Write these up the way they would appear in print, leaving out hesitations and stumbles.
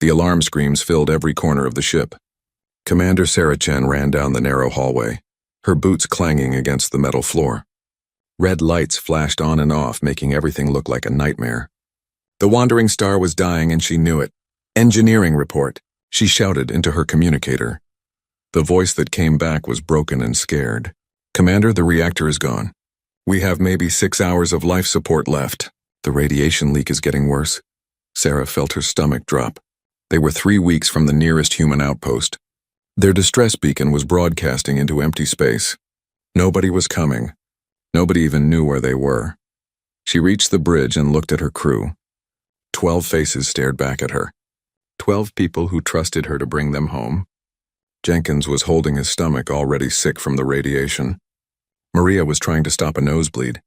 The alarm screams filled every corner of the ship. Commander Sarah Chen ran down the narrow hallway, her boots clanging against the metal floor. Red lights flashed on and off, making everything look like a nightmare. The wandering star was dying and she knew it. "Engineering report," she shouted into her communicator. The voice that came back was broken and scared. "Commander, the reactor is gone. We have maybe 6 hours of life support left. The radiation leak is getting worse." Sarah felt her stomach drop. They were 3 weeks from the nearest human outpost. Their distress beacon was broadcasting into empty space. Nobody was coming. Nobody even knew where they were. She reached the bridge and looked at her crew. 12 faces stared back at her. 12 people who trusted her to bring them home. Jenkins was holding his stomach, already sick from the radiation. Maria was trying to stop a nosebleed.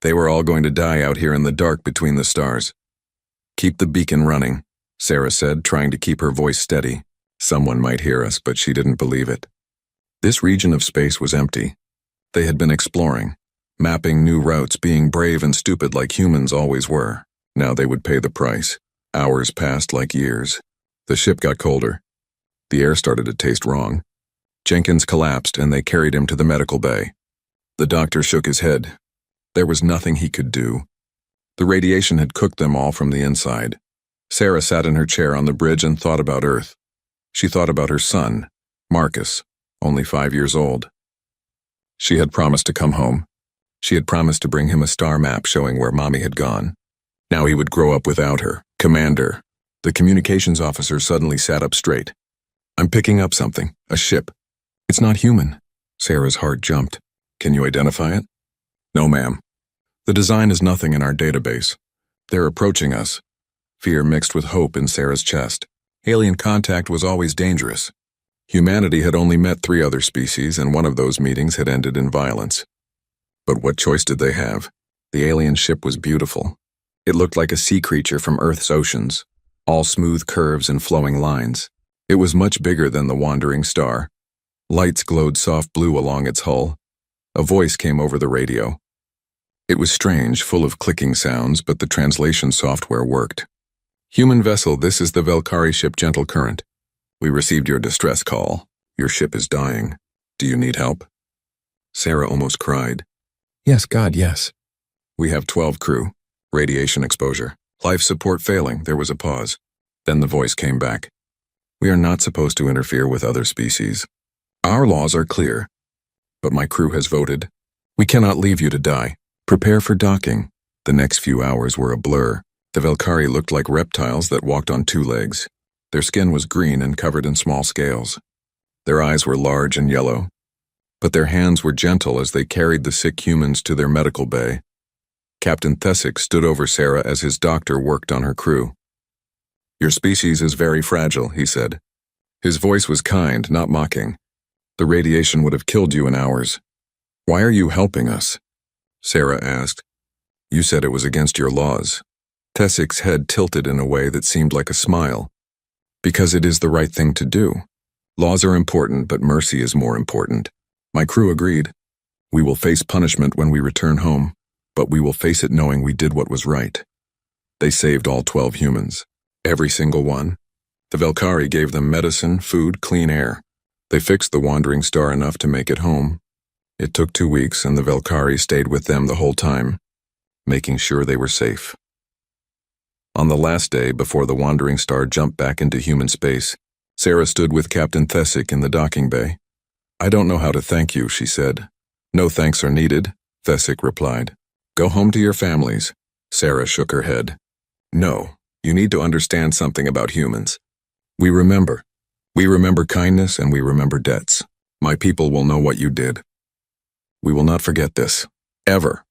They were all going to die out here in the dark between the stars. "Keep the beacon running," Sarah said, trying to keep her voice steady. Someone might hear us, but she didn't believe it. This region of space was empty. They had been exploring, mapping new routes, being brave and stupid like humans always were. Now they would pay the price. Hours passed like years. The ship got colder. The air started to taste wrong. Jenkins collapsed and they carried him to the medical bay. The doctor shook his head. There was nothing he could do. The radiation had cooked them all from the inside. Sarah sat in her chair on the bridge and thought about Earth. She thought about her son, Marcus, only 5 years old. She had promised to come home. She had promised to bring him a star map showing where Mommy had gone. Now he would grow up without her. "Commander." The communications officer suddenly sat up straight. "I'm picking up something, a ship. It's not human." Sarah's heart jumped. "Can you identify it?" "No, ma'am. The design is nothing in our database. They're approaching us." Fear mixed with hope in Sarah's chest. Alien contact was always dangerous. Humanity had only met 3 other species, and one of those meetings had ended in violence. But what choice did they have? The alien ship was beautiful. It looked like a sea creature from Earth's oceans, all smooth curves and flowing lines. It was much bigger than the wandering star. Lights glowed soft blue along its hull. A voice came over the radio. It was strange, full of clicking sounds, but the translation software worked. "Human vessel, this is the Valkyrie ship Gentle Current. We received your distress call. Your ship is dying. Do you need help?" Sarah almost cried. "Yes, God, yes." "We have 12 crew. Radiation exposure. Life support failing." There was a pause. Then the voice came back. "We are not supposed to interfere with other species. Our laws are clear. But my crew has voted. We cannot leave you to die. Prepare for docking." The next few hours were a blur. The Valkyrie looked like reptiles that walked on 2 legs. Their skin was green and covered in small scales. Their eyes were large and yellow. But their hands were gentle as they carried the sick humans to their medical bay. Captain Thesick stood over Sarah as his doctor worked on her crew. "Your species is very fragile," he said. His voice was kind, not mocking. "The radiation would have killed you in hours. Why are you helping us?" Sarah asked. "You said it was against your laws." Thesick's head tilted in a way that seemed like a smile. "Because it is the right thing to do. Laws are important, but mercy is more important." My crew agreed. "We will face punishment when we return home, but we will face it knowing we did what was right." They saved all 12 humans. Every single one. The Valkyrie gave them medicine, food, clean air. They fixed the wandering star enough to make it home. It took 2 weeks, and the Valkyrie stayed with them the whole time, making sure they were safe. On the last day, before the wandering star jumped back into human space, Sarah stood with Captain Thesick in the docking bay. "I don't know how to thank you," she said. "No thanks are needed," Thesick replied. "Go home to your families." Sarah shook her head. "No, you need to understand something about humans. We remember. We remember kindness and we remember debts. My people will know what you did. We will not forget this. Ever."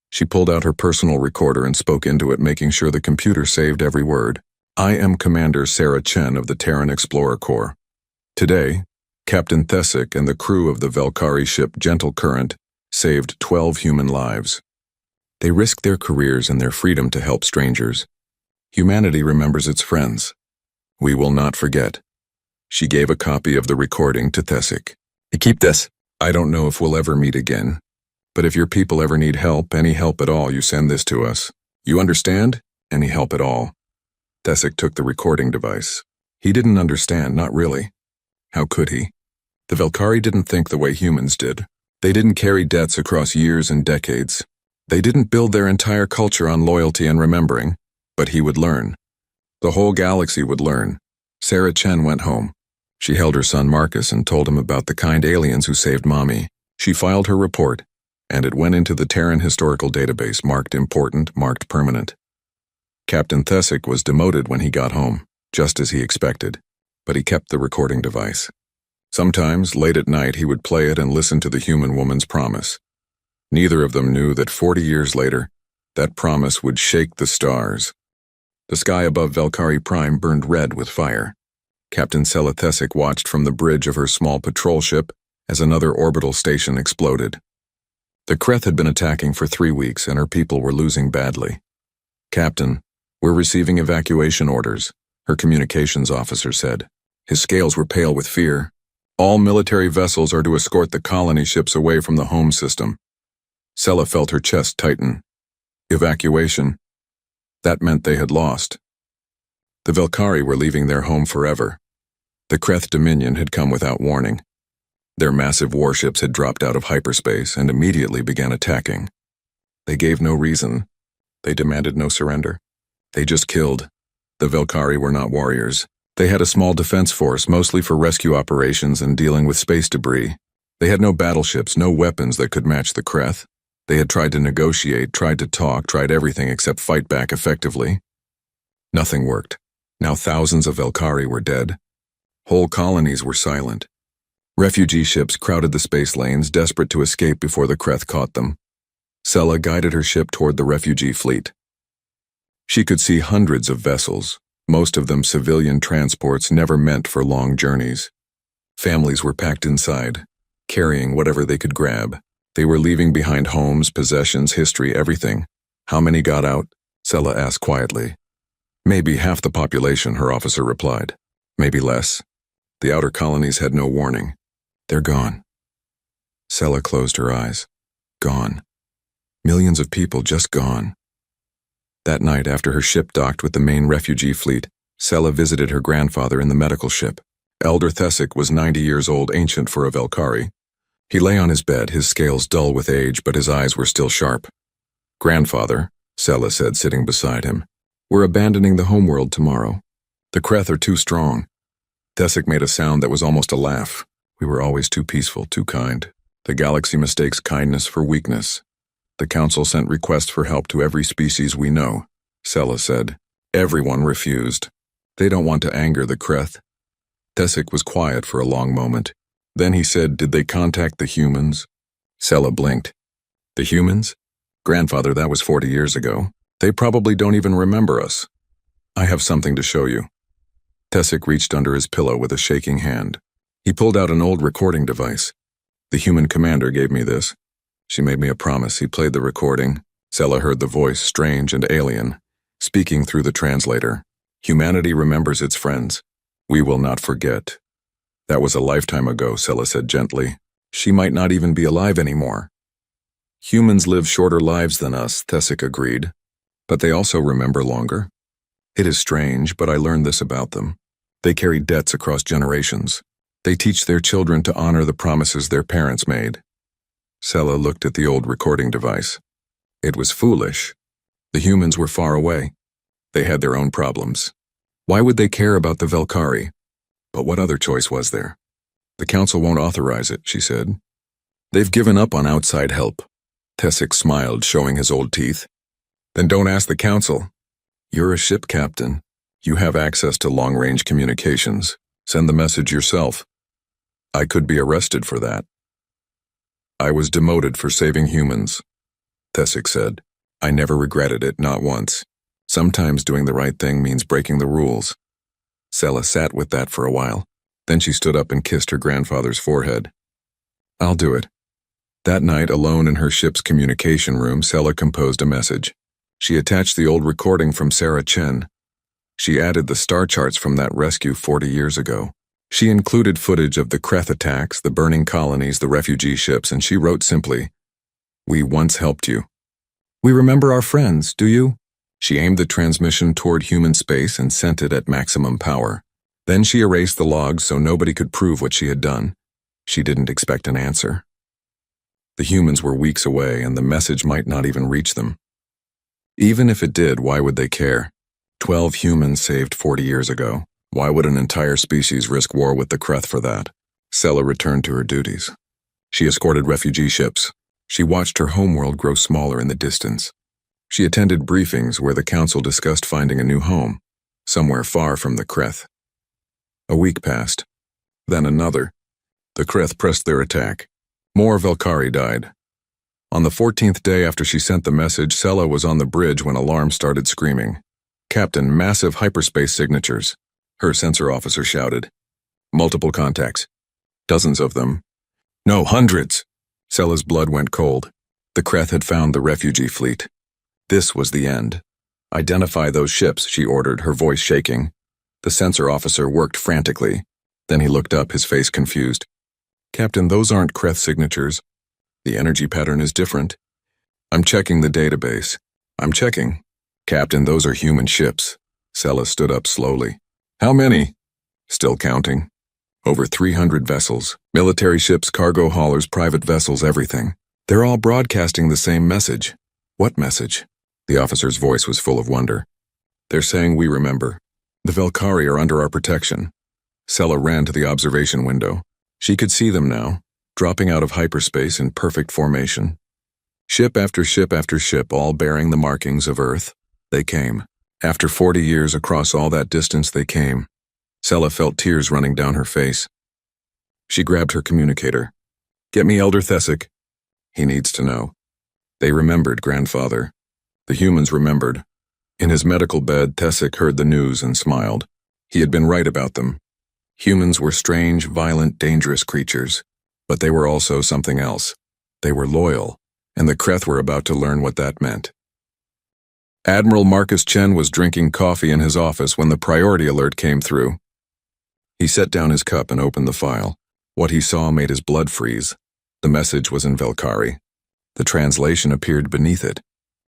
She pulled out her personal recorder and spoke into it, making sure the computer saved every word. "I am Commander Sarah Chen of the Terran Explorer Corps. Today, Captain Thesick and the crew of the Valkyrie ship Gentle Current saved 12 human lives. They risked their careers and their freedom to help strangers. Humanity remembers its friends. We will not forget." She gave a copy of the recording to Thesick. "Keep this. I don't know if we'll ever meet again. But if your people ever need help, any help at all, you send this to us. You understand? Any help at all." Thesic took the recording device. He didn't understand, not really. How could he? The Velkari didn't think the way humans did. They didn't carry debts across years and decades. They didn't build their entire culture on loyalty and remembering. But he would learn. The whole galaxy would learn. Sarah Chen went home. She held her son Marcus and told him about the kind aliens who saved Mommy. She filed her report, and it went into the Terran historical database, marked important, marked permanent. Captain Thesic was demoted when he got home, just as he expected, but he kept the recording device. Sometimes, late at night, he would play it and listen to the human woman's promise. Neither of them knew that 40 years later, that promise would shake the stars. The sky above Velkari Prime burned red with fire. Captain Sela Thesic watched from the bridge of her small patrol ship as another orbital station exploded. The Kreth had been attacking for 3 weeks and her people were losing badly. "Captain, we're receiving evacuation orders," her communications officer said. His scales were pale with fear. "All military vessels are to escort the colony ships away from the home system." Sela felt her chest tighten. Evacuation. That meant they had lost. The Velkari were leaving their home forever. The Kreth Dominion had come without warning. Their massive warships had dropped out of hyperspace and immediately began attacking. They gave no reason. They demanded no surrender. They just killed. The Velkari were not warriors. They had a small defense force, mostly for rescue operations and dealing with space debris. They had no battleships, no weapons that could match the Kreth. They had tried to negotiate, tried to talk, tried everything except fight back effectively. Nothing worked. Now thousands of Velkari were dead. Whole colonies were silent. Refugee ships crowded the space lanes, desperate to escape before the Kreth caught them. Sela guided her ship toward the refugee fleet. She could see hundreds of vessels, most of them civilian transports never meant for long journeys. Families were packed inside, carrying whatever they could grab. They were leaving behind homes, possessions, history, everything. "How many got out?" Sela asked quietly. "Maybe half the population," her officer replied. "Maybe less. The outer colonies had no warning. They're gone." Sela closed her eyes. Gone. Millions of people just gone. That night, after her ship docked with the main refugee fleet, Sela visited her grandfather in the medical ship. Elder Thesic was 90 years old, ancient for a Velkari. He lay on his bed, his scales dull with age, but his eyes were still sharp. "Grandfather," Sela said, sitting beside him, "we're abandoning the homeworld tomorrow. The Kreth are too strong." Thesic made a sound that was almost a laugh. "We were always too peaceful, too kind. The galaxy mistakes kindness for weakness. The Council sent requests for help to every species we know," Sela said. "Everyone refused. They don't want to anger the Kreth." Thesic was quiet for a long moment. Then he said, "Did they contact the humans?" Sela blinked. "The humans? Grandfather, that was 40 years ago. They probably don't even remember us. I have something to show you." Thesic reached under his pillow with a shaking hand. He pulled out an old recording device. "The human commander gave me this. She made me a promise." He played the recording. Sela heard the voice, strange and alien, speaking through the translator. "Humanity remembers its friends. We will not forget." "That was a lifetime ago," Sela said gently. "She might not even be alive anymore." "Humans live shorter lives than us," Thesic agreed. "But they also remember longer. It is strange, but I learned this about them. They carry debts across generations. They teach their children to honor the promises their parents made." Sela looked at the old recording device. It was foolish. The humans were far away. They had their own problems. Why would they care about the Velkari? But what other choice was there? "The Council won't authorize it," she said. "They've given up on outside help." Thesic smiled, showing his old teeth. "Then don't ask the Council. You're a ship captain. You have access to long-range communications. Send the message yourself." "I could be arrested for that." "I was demoted for saving humans," Thesic said. "I never regretted it, not once. Sometimes doing the right thing means breaking the rules." Sela sat with that for a while. Then she stood up and kissed her grandfather's forehead. "I'll do it." That night, alone in her ship's communication room, Sela composed a message. She attached the old recording from Sarah Chen. She added the star charts from that rescue 40 years ago. She included footage of the Kreth attacks, the burning colonies, the refugee ships, and she wrote simply, "We once helped you. We remember our friends, do you?" She aimed the transmission toward human space and sent it at maximum power. Then she erased the logs so nobody could prove what she had done. She didn't expect an answer. The humans were weeks away, and the message might not even reach them. Even if it did, why would they care? 12 humans saved 40 years ago. Why would an entire species risk war with the Kreth for that? Sela returned to her duties. She escorted refugee ships. She watched her homeworld grow smaller in the distance. She attended briefings where the council discussed finding a new home, somewhere far from the Kreth. A week passed. Then another. The Kreth pressed their attack. More Velkari died. On the 14th day after she sent the message, Sela was on the bridge when alarm started screaming. "Captain, massive hyperspace signatures," her sensor officer shouted. "Multiple contacts. Dozens of them." "No, hundreds." Sela's blood went cold. The Kreth had found the refugee fleet. This was the end. "Identify those ships," she ordered, her voice shaking. The sensor officer worked frantically. Then he looked up, his face confused. "Captain, those aren't Kreth signatures. The energy pattern is different." "I'm checking the database." "I'm checking." "Captain, those are human ships." Sela stood up slowly. "How many?" "Still counting." "Over 300 vessels. Military ships, cargo haulers, private vessels, everything. They're all broadcasting the same message." "What message?" The officer's voice was full of wonder. "They're saying we remember. The Velkari are under our protection." Sela ran to the observation window. She could see them now, dropping out of hyperspace in perfect formation. Ship after ship after ship, all bearing the markings of Earth. They came. After 40 years across all that distance, they came. Sela felt tears running down her face. She grabbed her communicator. "Get me Elder Thesic." "He needs to know." They remembered, grandfather. The humans remembered. In his medical bed, Thesic heard the news and smiled. He had been right about them. Humans were strange, violent, dangerous creatures. But they were also something else. They were loyal, and the Kreth were about to learn what that meant. Admiral Marcus Chen was drinking coffee in his office when the priority alert came through. He set down his cup and opened the file. What he saw made his blood freeze. The message was in Velkari. The translation appeared beneath it.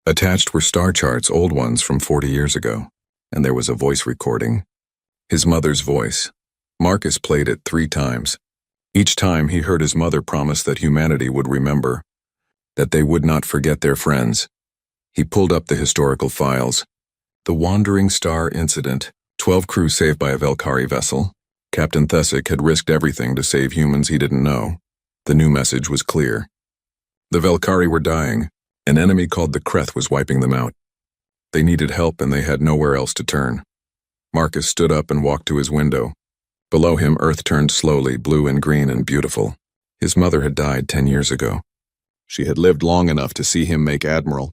Attached were star charts, old ones from 40 years ago, and there was a voice recording. His mother's voice. Marcus played it 3 times. Each time he heard his mother promise that humanity would remember, that they would not forget their friends. He pulled up the historical files. The Wandering Star Incident, 12 crew saved by a Velkari vessel. Captain Thesic had risked everything to save humans he didn't know. The new message was clear. The Velkari were dying. An enemy called the Kreth was wiping them out. They needed help and they had nowhere else to turn. Marcus stood up and walked to his window. Below him, Earth turned slowly, blue and green and beautiful. His mother had died 10 years ago. She had lived long enough to see him make admiral.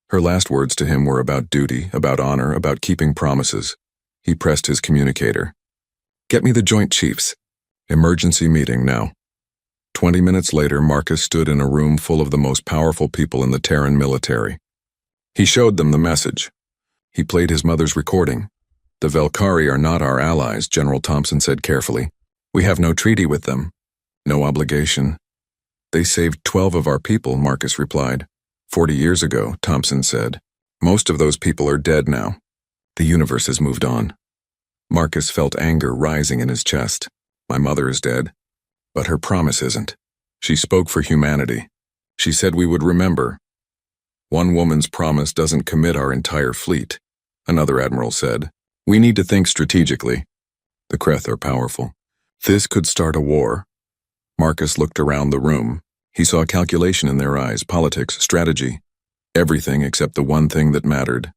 Her last words to him were about duty, about honor, about keeping promises. He pressed his communicator. "Get me the Joint Chiefs. Emergency meeting now." 20 minutes later, Marcus stood in a room full of the most powerful people in the Terran military. He showed them the message. He played his mother's recording. "The Velkari are not our allies," General Thompson said carefully. "We have no treaty with them. No obligation." "They saved 12 of our people," Marcus replied. 40 years ago, Thompson said. "Most of those people are dead now. The universe has moved on." Marcus felt anger rising in his chest. "My mother is dead. But her promise isn't. She spoke for humanity. She said we would remember. One woman's promise doesn't commit our entire fleet," another admiral said. "We need to think strategically. The Kreth are powerful. This could start a war." Marcus looked around the room. He saw calculation in their eyes, politics, strategy. Everything except the one thing that mattered.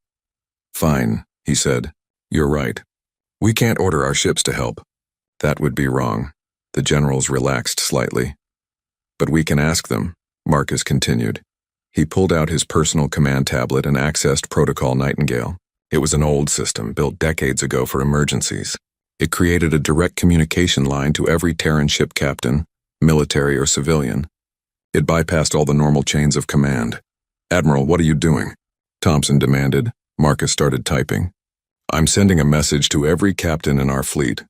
"Fine," he said. "You're right. We can't order our ships to help. That would be wrong." The generals relaxed slightly. "But we can ask them," Marcus continued. He pulled out his personal command tablet and accessed Protocol Nightingale. It was an old system built decades ago for emergencies. It created a direct communication line to every Terran ship captain, military or civilian. It bypassed all the normal chains of command. "Admiral, what are you doing?" Thompson demanded. Marcus started typing. "I'm sending a message to every captain in our fleet.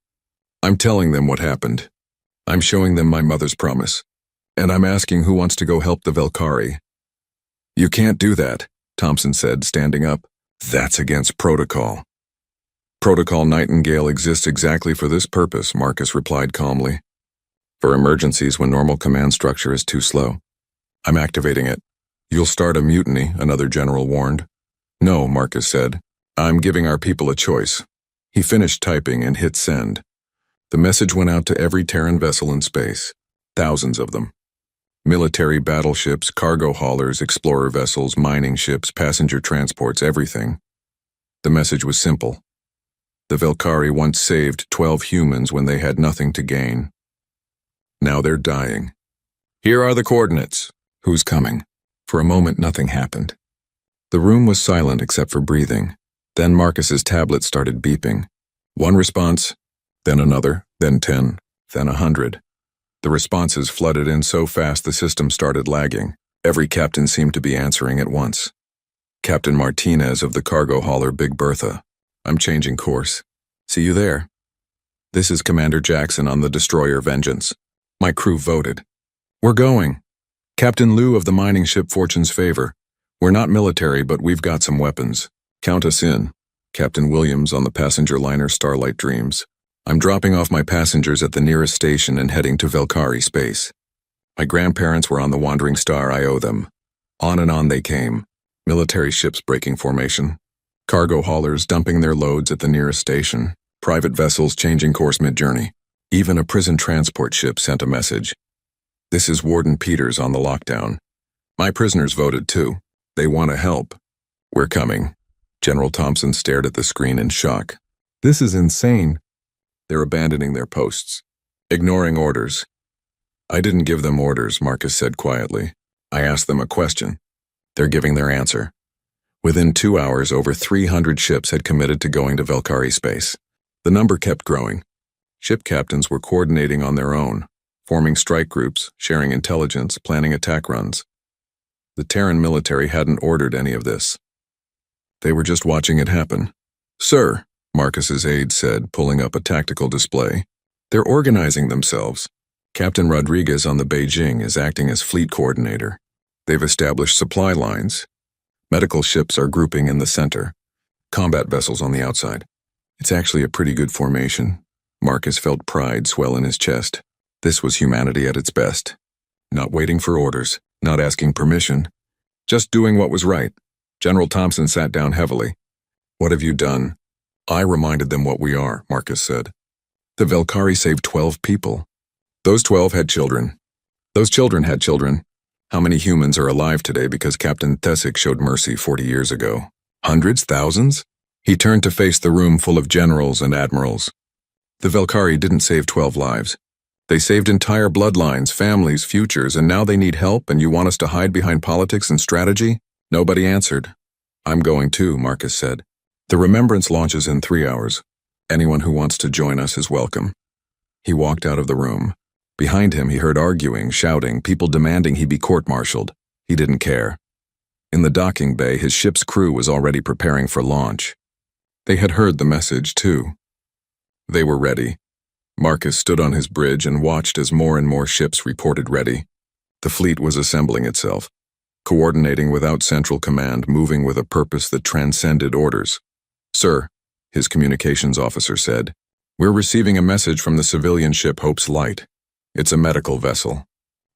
I'm telling them what happened. I'm showing them my mother's promise. And I'm asking who wants to go help the Velkari." "You can't do that," Thompson said, standing up. That's against protocol. Protocol Nightingale exists exactly for this purpose, Marcus replied calmly. For emergencies when normal command structure is too slow. I'm activating it. You'll start a mutiny, another general warned. No, Marcus said. I'm giving our people a choice. He finished typing and hit send. The message went out to every Terran vessel in space. Thousands of them. Military battleships, cargo haulers, explorer vessels, mining ships, passenger transports, everything. The message was simple. The Velkari once saved 12 humans when they had nothing to gain. Now they're dying. Here are the coordinates. Who's coming? For a moment, nothing happened. The room was silent except for breathing. Then Marcus's tablet started beeping. One response, then another, then 10, then 100. The responses flooded in so fast the system started lagging. Every captain seemed to be answering at once. Captain Martinez of the cargo hauler Big Bertha. I'm changing course. See you there. This is Commander Jackson on the destroyer Vengeance. My crew voted. We're going. Captain Liu of the mining ship Fortune's Favor. We're not military, but we've got some weapons. Count us in. Captain Williams on the passenger liner Starlight Dreams. I'm dropping off my passengers at the nearest station and heading to Velkari space. My grandparents were on the Wandering Star, I owe them. On and on they came. Military ships breaking formation. Cargo haulers dumping their loads at the nearest station. Private vessels changing course mid-journey. Even a prison transport ship sent a message. This is Warden Peters on the lockdown. My prisoners voted too. They want to help. We're coming. General Thompson stared at the screen in shock. This is insane. They're abandoning their posts. Ignoring orders. I didn't give them orders, Marcus said quietly. I asked them a question. They're giving their answer. Within 2 hours, over 300 ships had committed to going to Velkari space. The number kept growing. Ship captains were coordinating on their own, forming strike groups, sharing intelligence, planning attack runs. The Terran military hadn't ordered any of this. They were just watching it happen. Sir, Marcus's aide said, pulling up a tactical display. They're organizing themselves. Captain Rodriguez on the Beijing is acting as fleet coordinator. They've established supply lines. Medical ships are grouping in the center. Combat vessels on the outside. It's actually a pretty good formation. Marcus felt pride swell in his chest. This was humanity at its best. Not waiting for orders, not asking permission, just doing what was right. General Thompson sat down heavily. What have you done? I reminded them what we are, Marcus said. The Velkari saved 12 people. Those 12 had children. Those children had children. How many humans are alive today because Captain Thesic showed mercy 40 years ago? Hundreds? Thousands? He turned to face the room full of generals and admirals. The Velkari didn't save 12 lives. They saved entire bloodlines, families, futures, and now they need help and you want us to hide behind politics and strategy? Nobody answered. I'm going too, Marcus said. The Remembrance launches in 3 hours. Anyone who wants to join us is welcome. He walked out of the room. Behind him he heard arguing, shouting, people demanding he be court-martialed. He didn't care. In the docking bay, his ship's crew was already preparing for launch. They had heard the message, too. They were ready. Marcus stood on his bridge and watched as more and more ships reported ready. The fleet was assembling itself, coordinating without central command, moving with a purpose that transcended orders. Sir, his communications officer said, we're receiving a message from the civilian ship Hope's Light. It's a medical vessel.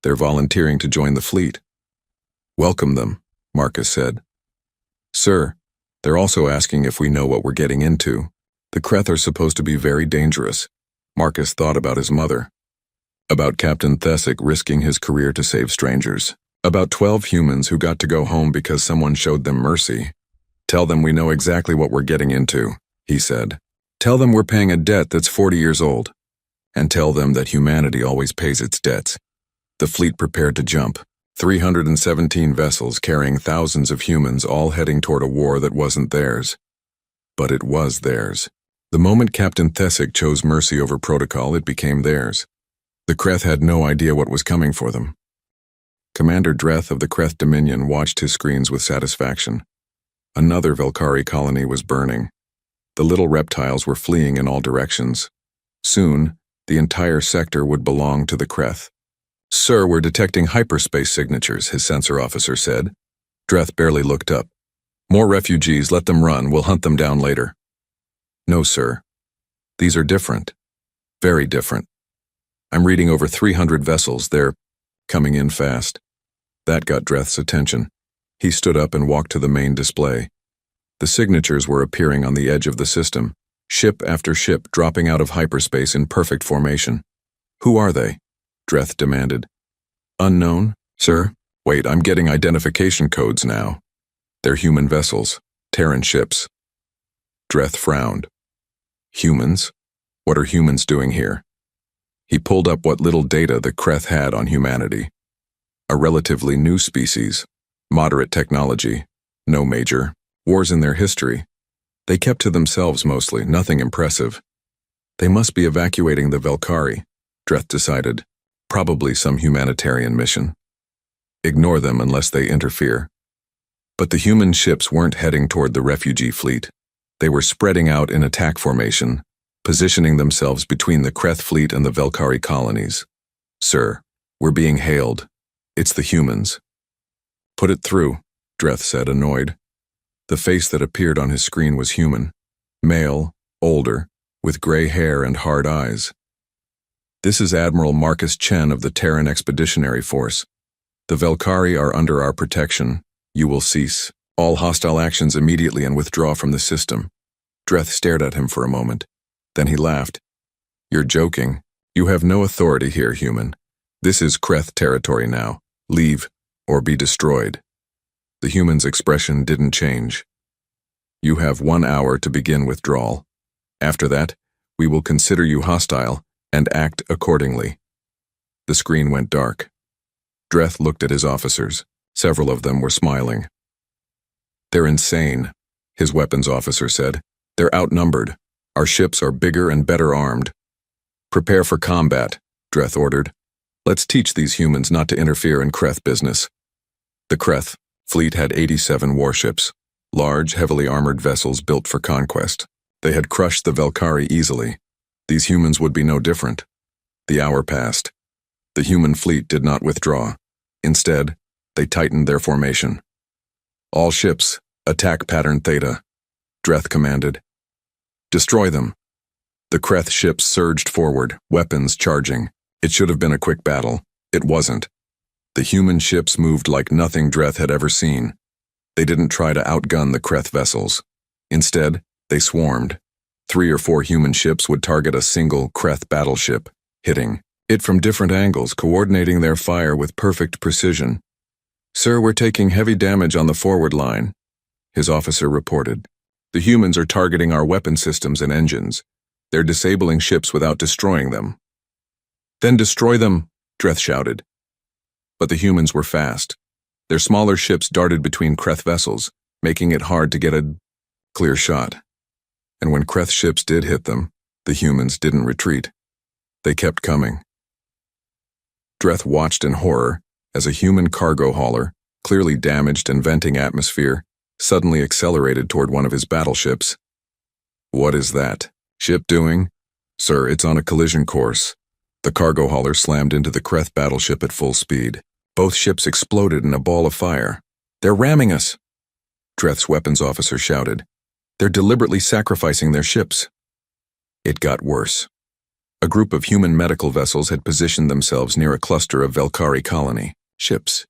They're volunteering to join the fleet. Welcome them, Marcus said. Sir, they're also asking if we know what we're getting into. The Kreth are supposed to be very dangerous. Marcus thought about his mother. About Captain Thesic risking his career to save strangers. About 12 humans who got to go home because someone showed them mercy. Tell them we know exactly what we're getting into, he said. Tell them we're paying a debt that's 40 years old. And tell them that humanity always pays its debts. The fleet prepared to jump. 317 vessels carrying thousands of humans all heading toward a war that wasn't theirs. But it was theirs. The moment Captain Thesic chose mercy over protocol, it became theirs. The Kreth had no idea what was coming for them. Commander Dreth of the Kreth Dominion watched his screens with satisfaction. Another Velkari colony was burning. The little reptiles were fleeing in all directions. Soon, the entire sector would belong to the Kreth. Sir, we're detecting hyperspace signatures, his sensor officer said. Dreth barely looked up. More refugees, let them run, we'll hunt them down later. No, sir. These are different. Very different. I'm reading over 300 vessels, they're coming in fast. That got Dreth's attention. He stood up and walked to the main display. The signatures were appearing on the edge of the system, ship after ship dropping out of hyperspace in perfect formation. Who are they? Dreth demanded. Unknown, sir? Wait, I'm getting identification codes now. They're human vessels, Terran ships. Dreth frowned. Humans? What are humans doing here? He pulled up what little data the Kreth had on humanity. A relatively new species, moderate technology, no major wars in their history. They kept to themselves mostly, nothing impressive. They must be evacuating the Velkari, Dreth decided. Probably some humanitarian mission. Ignore them unless they interfere. But the human ships weren't heading toward the refugee fleet. They were spreading out in attack formation, positioning themselves between the Kreth fleet and the Velkari colonies. Sir, we're being hailed. It's the humans. Put it through, Dreth said, annoyed. The face that appeared on his screen was human. Male, older, with gray hair and hard eyes. This is Admiral Marcus Chen of the Terran Expeditionary Force. The Velkari are under our protection. You will cease all hostile actions immediately and withdraw from the system. Dreth stared at him for a moment. Then he laughed. You're joking. You have no authority here, human. This is Kreth territory now. Leave, or be destroyed. The human's expression didn't change. You have 1 hour to begin withdrawal. After that, we will consider you hostile and act accordingly. The screen went dark. Dreth looked at his officers. Several of them were smiling. They're insane, his weapons officer said. They're outnumbered. Our ships are bigger and better armed. Prepare for combat, Dreth ordered. Let's teach these humans not to interfere in Kreth business. The Kreth fleet had 87 warships, large, heavily armored vessels built for conquest. They had crushed the Velkari easily. These humans would be no different. The hour passed. The human fleet did not withdraw. Instead, they tightened their formation. All ships, attack pattern Theta, Dreth commanded. Destroy them. The Kreth ships surged forward, weapons charging. It should have been a quick battle. It wasn't. The human ships moved like nothing Dreth had ever seen. They didn't try to outgun the Kreth vessels. Instead, they swarmed. 3 or 4 human ships would target a single Kreth battleship, hitting it from different angles, coordinating their fire with perfect precision. Sir, we're taking heavy damage on the forward line, his officer reported. The humans are targeting our weapon systems and engines. They're disabling ships without destroying them. Then destroy them, Dreth shouted. But the humans were fast. Their smaller ships darted between Kreth vessels, making it hard to get a clear shot. And when Kreth ships did hit them, the humans didn't retreat. They kept coming. Dreth watched in horror as a human cargo hauler, clearly damaged and venting atmosphere, suddenly accelerated toward one of his battleships. What is that ship doing? Sir, it's on a collision course. The cargo hauler slammed into the Kreth battleship at full speed. Both ships exploded in a ball of fire. They're ramming us, Dreth's weapons officer shouted. They're deliberately sacrificing their ships. It got worse. A group of human medical vessels had positioned themselves near a cluster of Velkari colony ships.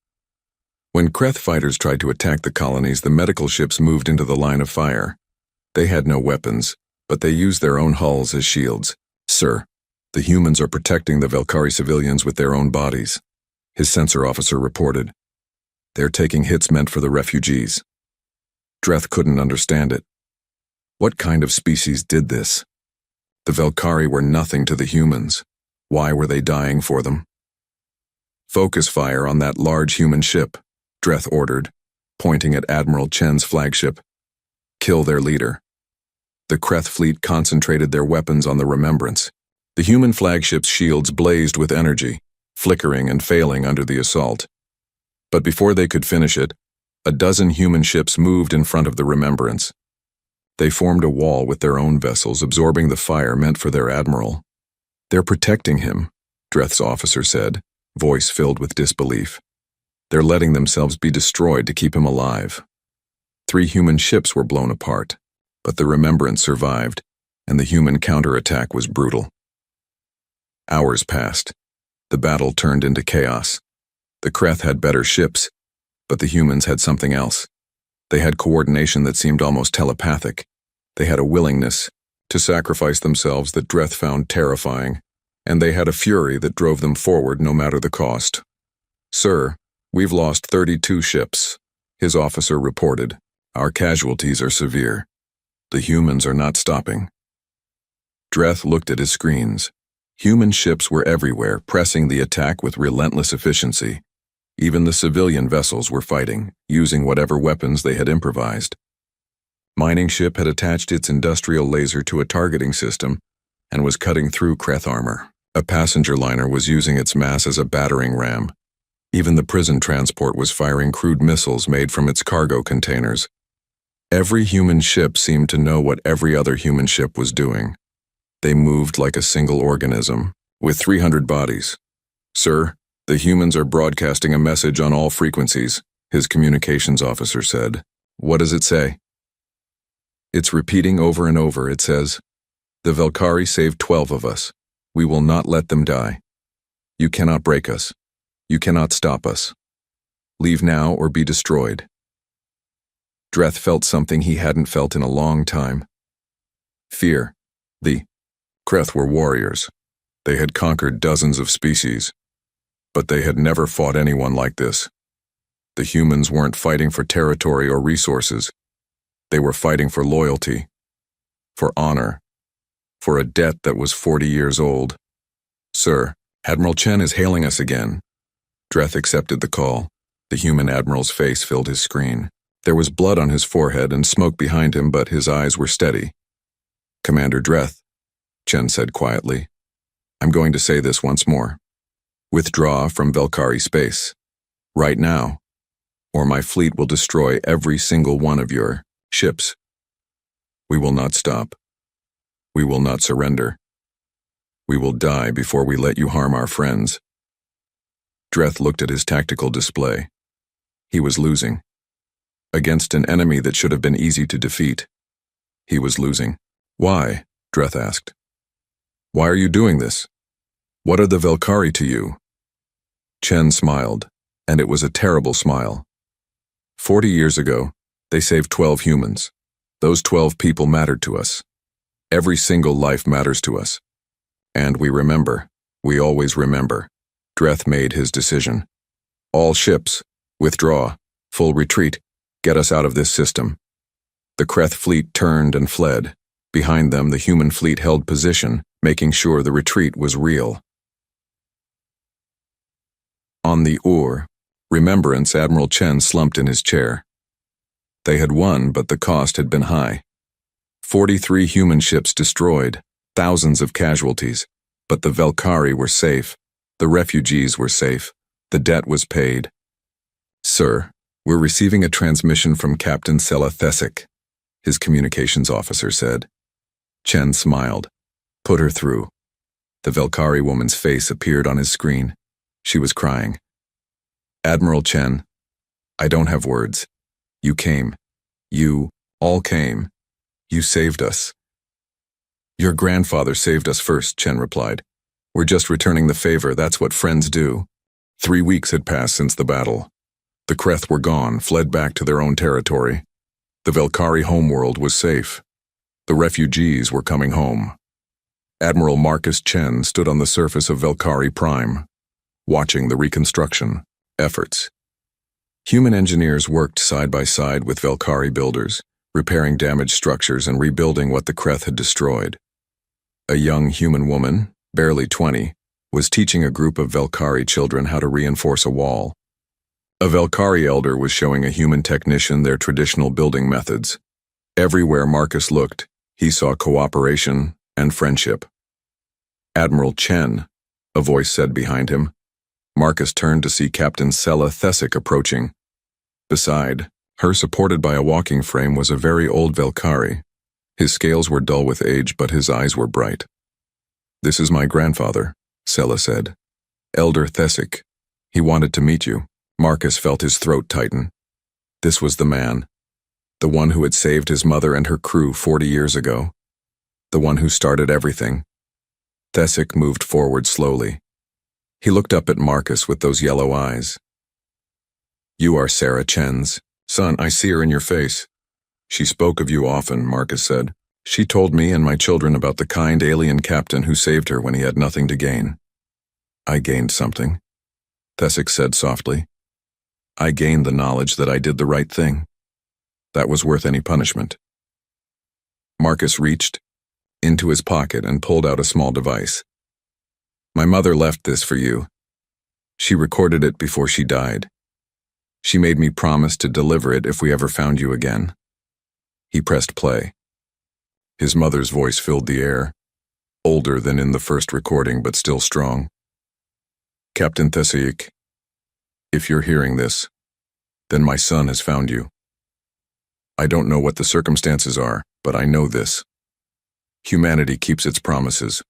When Kreth fighters tried to attack the colonies, the medical ships moved into the line of fire. They had no weapons, but they used their own hulls as shields. Sir, the humans are protecting the Velkari civilians with their own bodies, his sensor officer reported. They're taking hits meant for the refugees. Dreth couldn't understand it. What kind of species did this? The Velkari were nothing to the humans. Why were they dying for them? Focus fire on that large human ship, Dreth ordered, pointing at Admiral Chen's flagship. Kill their leader. The Kreth fleet concentrated their weapons on the Remembrance. The human flagship's shields blazed with energy, flickering and failing under the assault. But before they could finish it, a dozen human ships moved in front of the Remembrance. They formed a wall with their own vessels, absorbing the fire meant for their admiral. They're protecting him, Dreth's officer said, voice filled with disbelief. They're letting themselves be destroyed to keep him alive. 3 human ships were blown apart, but the Remembrance survived, and the human counterattack was brutal. Hours passed. The battle turned into chaos. The Kreth had better ships, but the humans had something else. They had coordination that seemed almost telepathic. They had a willingness to sacrifice themselves that Dreth found terrifying, and they had a fury that drove them forward no matter the cost. "Sir, we've lost 32 ships," his officer reported. "Our casualties are severe. The humans are not stopping." Dreth looked at his screens. Human ships were everywhere, pressing the attack with relentless efficiency. Even the civilian vessels were fighting, using whatever weapons they had improvised. Mining ship had attached its industrial laser to a targeting system and was cutting through Kreth armor. A passenger liner was using its mass as a battering ram. Even the prison transport was firing crude missiles made from its cargo containers. Every human ship seemed to know what every other human ship was doing. They moved like a single organism, with 300 bodies. "Sir, the humans are broadcasting a message on all frequencies," his communications officer said. "What does it say?" "It's repeating over and over. It says, 'The Velkhari saved 12 of us. We will not let them die. You cannot break us. You cannot stop us. Leave now or be destroyed.'" Dreth felt something he hadn't felt in a long time. Fear. The Kreth were warriors. They had conquered dozens of species, but they had never fought anyone like this. The humans weren't fighting for territory or resources. They were fighting for loyalty, for honor, for a debt that was 40 years old. "Sir, Admiral Chen is hailing us again." Dreth accepted the call. The human admiral's face filled his screen. There was blood on his forehead and smoke behind him, but his eyes were steady. "Commander Dreth," Chen said quietly, "I'm going to say this once more. Withdraw from Velkhari space. Right now, or my fleet will destroy every single one of your ships. We will not stop. We will not surrender. We will die before we let you harm our friends." Dreth looked at his tactical display. He was losing. Against an enemy that should have been easy to defeat. He was losing. "Why?" Dreth asked. "Why are you doing this? What are the Velkhari to you?" Chen smiled, and it was a terrible smile. 40 years ago, they saved 12 humans. Those 12 people mattered to us. Every single life matters to us. And we remember. We always remember. Dreth made his decision. "All ships, withdraw, full retreat, get us out of this system." The Kreth fleet turned and fled. Behind them, the human fleet held position, making sure the retreat was real. On the Remembrance, Admiral Chen slumped in his chair. They had won, but the cost had been high. 43 human ships destroyed, thousands of casualties, but the Velkhari were safe. The refugees were safe. The debt was paid. "Sir, we're receiving a transmission from Captain Sela Thesik," his communications officer said. Chen smiled. "Put her through." The Velkhari woman's face appeared on his screen. She was crying. "Admiral Chen, I don't have words. You came. You all came. You saved us." "Your grandfather saved us first," Chen replied. "We're just returning the favor. That's what friends do." 3 weeks had passed since the battle. The Kreth were gone, fled back to their own territory. The Velkhari homeworld was safe. The refugees were coming home. Admiral Marcus Chen stood on the surface of Velkhari Prime, watching the reconstruction efforts. Human engineers worked side by side with Velkhari builders, repairing damaged structures and rebuilding what the Kreth had destroyed. A young human woman, barely 20, was teaching a group of Velkhari children how to reinforce a wall. A Velkhari elder was showing a human technician their traditional building methods. Everywhere Marcus looked, he saw cooperation and friendship. "Admiral Chen," a voice said behind him. Marcus turned to see Captain Sela Thesik approaching. Beside her, supported by a walking frame, was a very old Velkhari. His scales were dull with age, but his eyes were bright. "This is my grandfather," Sela said. "Elder Thesik. He wanted to meet you." Marcus felt his throat tighten. This was the man. The one who had saved his mother and her crew 40 years ago. The one who started everything. Thesic moved forward slowly. He looked up at Marcus with those yellow eyes. You are Sarah Chen's son. I see her in your face. She spoke of you often, Marcus said. She told me and my children about the kind alien captain who saved her when he had nothing to gain. I gained something, Thesic said softly. I gained the knowledge that I did the right thing. That was worth any punishment. Marcus reached into his pocket and pulled out a small device. My mother left this for you. She recorded it before she died. She made me promise to deliver it if we ever found you again. He pressed play. His mother's voice filled the air, older than in the first recording but still strong. Captain Thesic, if you're hearing this, then my son has found you. I don't know what the circumstances are, but I know this. Humanity keeps its promises.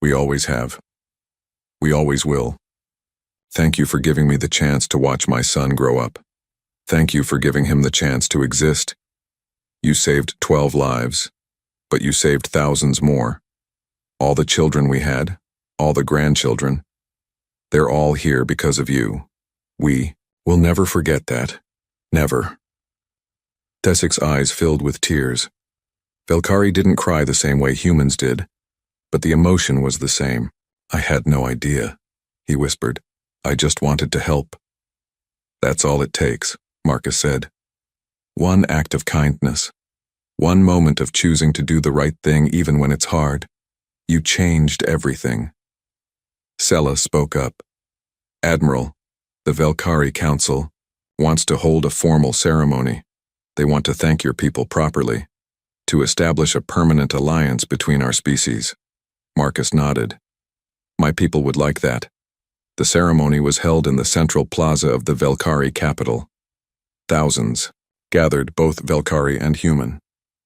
We always have. We always will. Thank you for giving me the chance to watch my son grow up. Thank you for giving him the chance to exist. You saved 12 lives, but you saved thousands more. All the children we had, all the grandchildren, they're all here because of you. We will never forget that. Never. Thesic's eyes filled with tears. Velkari didn't cry the same way humans did, but the emotion was the same. I had no idea, he whispered. I just wanted to help. That's all it takes, Marcus said. One act of kindness. One moment of choosing to do the right thing even when it's hard. You changed everything. Sela spoke up. Admiral, the Velkari Council wants to hold a formal ceremony. They want to thank your people properly, to establish a permanent alliance between our species. Marcus nodded. My people would like that. The ceremony was held in the central plaza of the Velkari capital. Thousands gathered, both Velkari and human.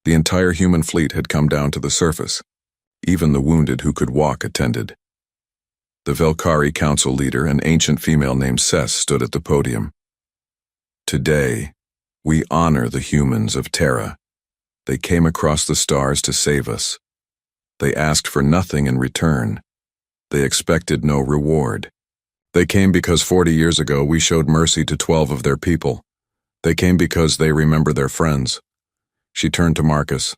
The entire human fleet had come down to the surface. Even the wounded who could walk attended. The Velkari council leader, an ancient female named Sess, stood at the podium. Today, we honor the humans of Terra. They came across the stars to save us. They asked for nothing in return. They expected no reward. They came because 40 years ago we showed mercy to 12 of their people. They came because they remember their friends. She turned to Marcus.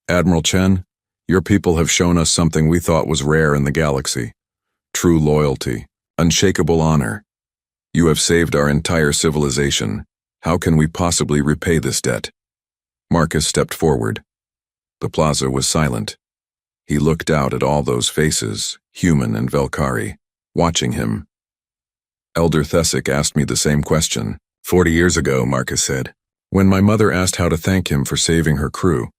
Admiral Chen, your people have shown us something we thought was rare in the galaxy. True loyalty, unshakable honor. You have saved our entire civilization. How can we possibly repay this debt? Marcus stepped forward. The plaza was silent. He looked out at all those faces, human and Velkari, watching him. Elder Thesic asked me the same question. 40 years ago, Marcus said, when my mother asked how to thank him for saving her crew.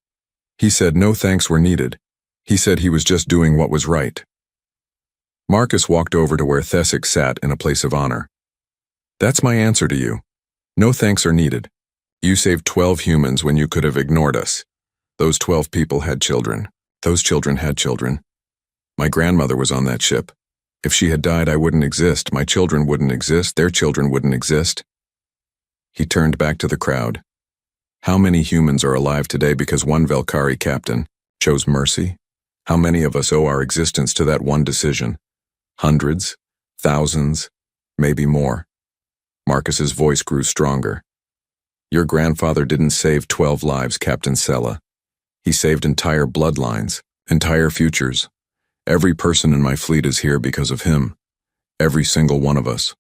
He said no thanks were needed. He said he was just doing what was right. Marcus walked over to where Thesic sat in a place of honor. That's my answer to you. No thanks are needed. You saved 12 humans when you could have ignored us. Those 12 people had children. Those children had children. My grandmother was on that ship. If she had died, I wouldn't exist. My children wouldn't exist. Their children wouldn't exist. He turned back to the crowd. How many humans are alive today because one Velkari captain chose mercy? How many of us owe our existence to that one decision? Hundreds? Thousands? Maybe more. Marcus's voice grew stronger. Your grandfather didn't save 12 lives, Captain Sela. He saved entire bloodlines, entire futures. Every person in my fleet is here because of him. Every single one of us.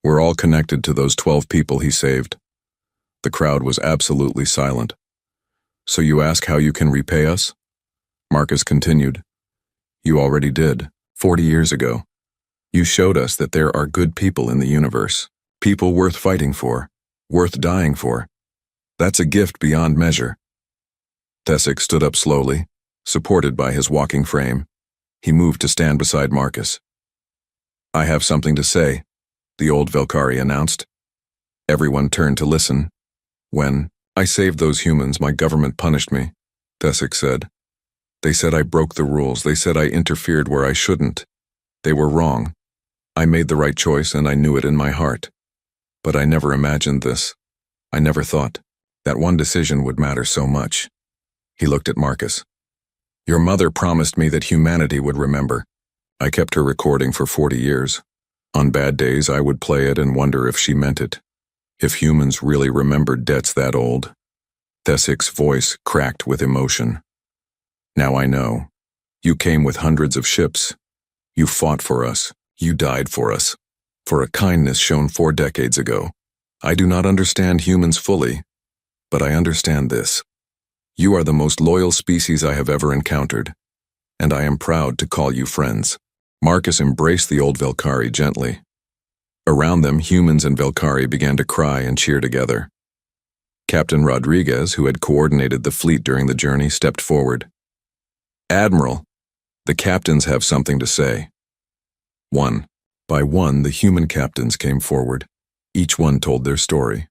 We're all connected to those 12 people he saved. The crowd was absolutely silent. So you ask how you can repay us? Marcus continued. You already did, 40 years ago. You showed us that there are good people in the universe. People worth fighting for, worth dying for. That's a gift beyond measure. Thesic stood up slowly, supported by his walking frame. He moved to stand beside Marcus. I have something to say, the old Velkari announced. Everyone turned to listen. When I saved those humans, my government punished me, Thesic said. They said I broke the rules. They said I interfered where I shouldn't. They were wrong. I made the right choice and I knew it in my heart. But I never imagined this. I never thought. That one decision would matter so much. He looked at Marcus. Your mother promised me that humanity would remember. I kept her recording for 40 years. On bad days, I would play it and wonder if she meant it. If humans really remembered debts that old. Thesik's voice cracked with emotion. Now I know. You came with hundreds of ships. You fought for us. You died for us. For a kindness shown 4 decades ago. I do not understand humans fully, but I understand this. You are the most loyal species I have ever encountered, and I am proud to call you friends. Marcus embraced the old Velkari gently. Around them, humans and Velkari began to cry and cheer together. Captain Rodriguez, who had coordinated the fleet during the journey, stepped forward. Admiral, the captains have something to say. One by one, the human captains came forward. Each one told their story.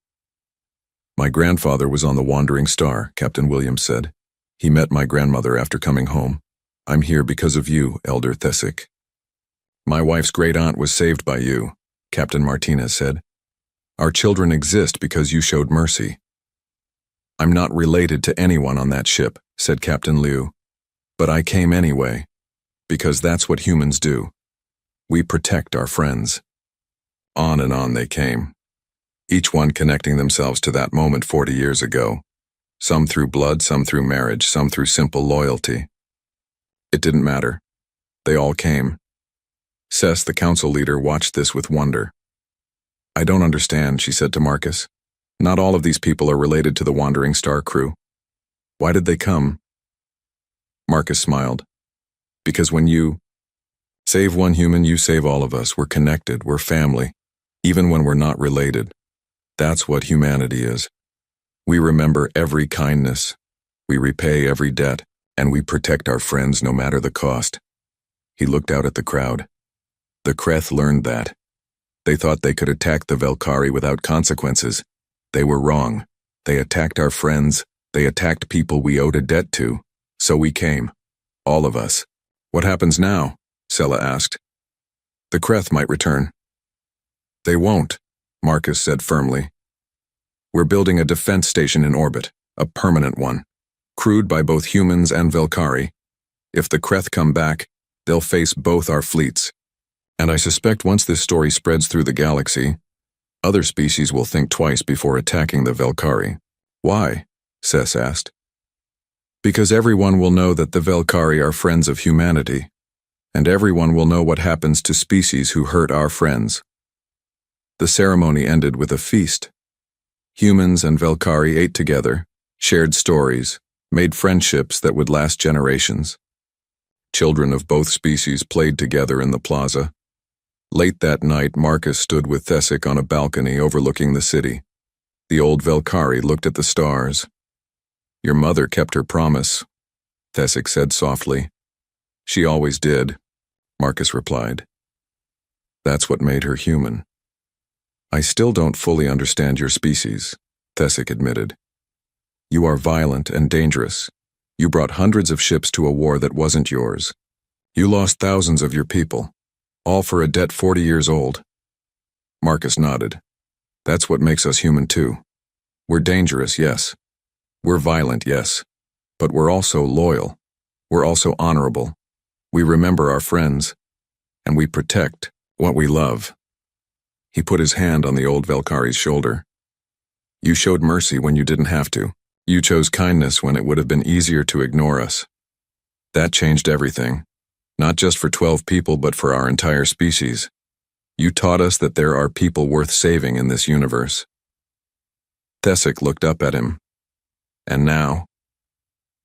My grandfather was on the Wandering Star, Captain Williams said. He met my grandmother after coming home. I'm here because of you, Elder Thesik. My wife's great-aunt was saved by you, Captain Martinez said. Our children exist because you showed mercy. I'm not related to anyone on that ship, said Captain Liu. But I came anyway, because that's what humans do. We protect our friends. On and on they came, each one connecting themselves to that moment 40 years ago. Some through blood, some through marriage, some through simple loyalty. It didn't matter. They all came. Cess, the council leader, watched this with wonder. I don't understand, she said to Marcus. Not all of these people are related to the Wandering Star crew. Why did they come? Marcus smiled. Because when you save one human, you save all of us. We're connected, we're family, even when we're not related. That's what humanity is. We remember every kindness, we repay every debt, and we protect our friends no matter the cost. He looked out at the crowd. The Kreth learned that. They thought they could attack the Velkari without consequences. They were wrong. They attacked our friends. They attacked people we owed a debt to. So we came. All of us. What happens now? Sella asked. The Kreth might return. They won't, Marcus said firmly. We're building a defense station in orbit, a permanent one, crewed by both humans and Velkari. If the Kreth come back, they'll face both our fleets. And I suspect once this story spreads through the galaxy, other species will think twice before attacking the Velkari. Why? Cess asked. Because everyone will know that the Velkari are friends of humanity, and everyone will know what happens to species who hurt our friends. The ceremony ended with a feast. Humans and Velkari ate together, shared stories, made friendships that would last generations. Children of both species played together in the plaza. Late that night, Marcus stood with Thesik on a balcony overlooking the city. The old Velkari looked at the stars. Your mother kept her promise, Thesik said softly. She always did, Marcus replied. That's what made her human. I still don't fully understand your species, Thesik admitted. You are violent and dangerous. You brought hundreds of ships to a war that wasn't yours. You lost thousands of your people, all for a debt 40 years old. Marcus nodded. That's what makes us human too. We're dangerous, yes. We're violent, yes. But we're also loyal. We're also honorable. We remember our friends, and we protect what we love. He put his hand on the old Velkari's shoulder. You showed mercy when you didn't have to. You chose kindness when it would have been easier to ignore us. That changed everything, not just for 12 people, but for our entire species. You taught us that there are people worth saving in this universe. Thesik looked up at him. And now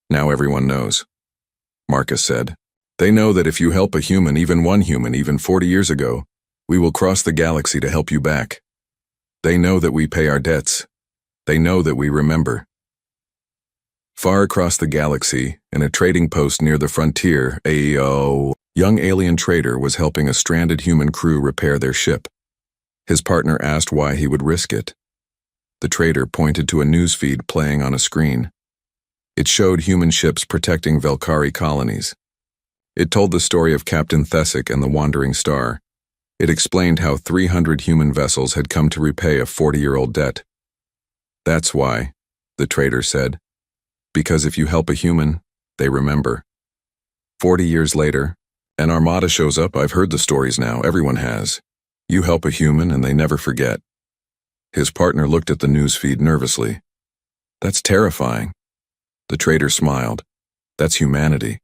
everyone knows, Marcus said. They know that if you help a human, even 40 years ago, we will cross the galaxy to help you back. They know that we pay our debts. They know that we remember. Far across the galaxy, in a trading post near the frontier, a young alien trader was helping a stranded human crew repair their ship. His partner asked why he would risk it. The trader pointed to a newsfeed playing on a screen. It showed human ships protecting Velkari colonies. It told the story of Captain Thesik and the Wandering Star. It explained how 300 human vessels had come to repay a 40-year-old debt. That's why, the trader said. Because if you help a human, they remember. 40 years later, an armada shows up. I've heard the stories now, everyone has. You help a human and they never forget. His partner looked at the news feed nervously. That's terrifying. The trader smiled. That's humanity.